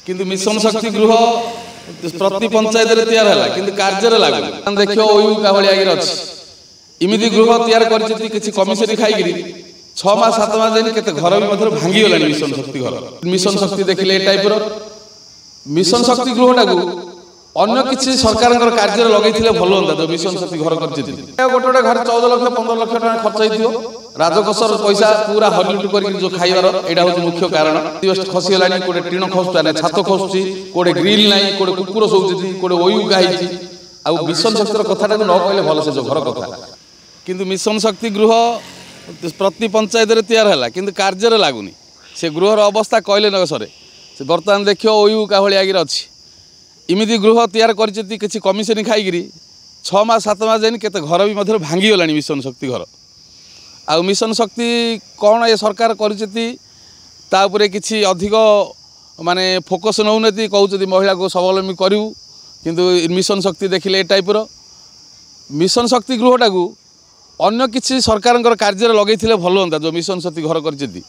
किंतु मिशन शक्ति गृह प्रति पंचायत रे तैयार हला किंतु कार्य रे लागु देखियो ओयु का भली आगे अछि इमिति गृह तैयार करछि किछि कमिशन खाई गिरी 6 मास 7 मास दिन केते घर भी मधुर भांगी गलानी मिशन शक्ति घर मिशन शक्ति देखिले ए टाइप रो मिशन शक्ति गृहटा को अन्य किछि सरकार कार्य लगैथिले भलो होता जो मिशन शक्ति घर करछि गोटे घर 14 लाख 15 लाख टका खर्च होइथियो राजकोषर पैसा पूरा हरिलुट करके जो खाइबार एटा हो मुख्य कारण दिवस खसी गलानी कोटे टीण खसुता नै छात खसुची कोटे ग्रिल नै कोटे कुकुर सोउछि कोटे ओयु गाइछि आ मिशन शक्तिर कथाटा न कहले भलो से जो घर कथा किंतु मिशन शक्ति गृह प्रति पंचायत रे तैयार हला किंतु कार्य रे लागुनी से गृहर अवस्था कहले न सरे से वर्तमान देखियो ओयु का भली आगे अछि इमिति गृह तैयार करछि किछि कमिशन खाई गिरी 6 मास 7 मास दिन केते घर भी मधुर भांगी गलानी मिशन शक्ति घर आ मिशन शक्ति कौन ये सरकार करछि ता उपरे किछि अधिक माने फोकस नउनति कहउछि महिला को स्वावलंबी करिवु किंतु मिशन शक्ति देखिले ए टाइप रो मिशन शक्ति गृहटा को अन्य किछि सरकार कार्य लगैथिले भलो होता जो मिशन शक्ति घर करछि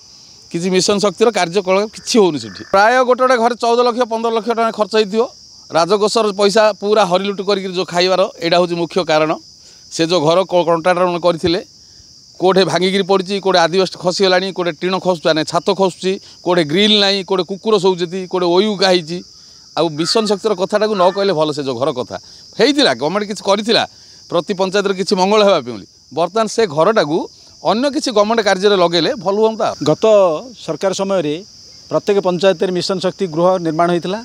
किछि मिशन शक्तिर कार्यकलाप किछि होउनि सेठी प्राय गोटे घर 14 लाख 15 लाख टका खर्च होइथियो राजकोषर पैसा पूरा हरिलुट करके जो खाइबार एटा हूँ मुख्य कारण से जो घर कंट्राक्टर करथिले कोठे भांगिकी पड़ी कोटे आदिवासी खसी गलानी कोटे टीण खसुता नै छात खसुची कोटे ग्रिल नै कोटे कुकुर सोउछि कोटे ओयु गाइछि आ मिशन शक्तिर कथाटा को न कहले भलो से जो घर कथा हेइतिला गवर्नमेंट किछि करिथिला प्रति पंचायत रे किछि मंगल हेबा पेली वर्तमान से घरटा को अन्य किछि गवर्नमेंट कार्य रे लगेले भलो होंता गत सरकार समय रे प्रत्येक पंचायत रे मिशन शक्ति गृह निर्माण होइतिला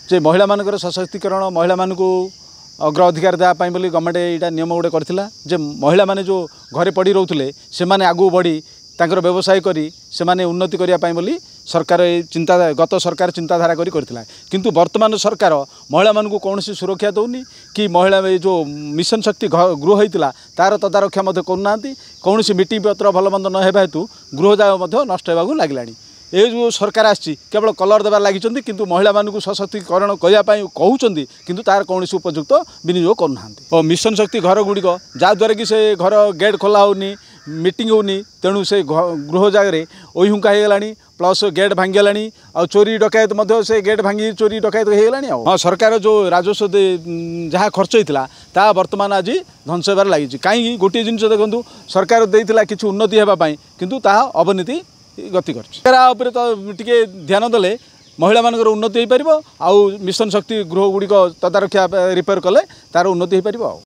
जे महिला मानकर सशक्तिकरण महिला मानकु अग्र अधिकार देवाई बोली गवर्नमेंट यहाँ नियम गोटे करथिला जे महिला माने जो घरे पड़ी रोथुले से माने आगु बढ़ी तांकर व्यवसाय करी से माने उन्नति करिया पाई बोली सरकार चिंता गत सरकार चिंताधारा करी करथिला किंतु वर्तमान सरकार महिला मानकु कौनसी सुरक्षा दौनी कि महिला जो मिशन शक्ति गृह होइतिला तार तदारक्षा मध्य करूनांती कौनसी मीटिंग पत्र भल मंद न हेबा हेतु गृह जाग मध्य नष्ट हेबाकु लागलानी ये जो सरकार आछि केवल कलर देवार लगी किंतु महिला मानकु सशक्तिकरण करने कहते किंतु तार कौन उपयुक्त विनियोग करना मिशन शक्ति घर गुड़िक जहाँद्वारा कि से घर गेट खोला होनी मीटिंग होनी तेणु से गृह जगह ओहुंका हो गलानी प्लस गेट भांगीगलानी आ चोरी डकायत से गेट भांगी चोरी डकायत हो गलानी हाँ सरकार जो राजस्व जहाँ खर्च होता ता वर्तमान आज ध्वंस होबार लगी कहीं गोटे जिन देखो सरकार देइतिला किछि उन्नति होगापाई किंतु ता अवनति गति कर तो टिके ध्यान देले महिला मानकर उन्नति हो पार आउ मिशन शक्ति गृह गुड़िक तदारक्षा रिपेयर कले तार उन्नति हो पार।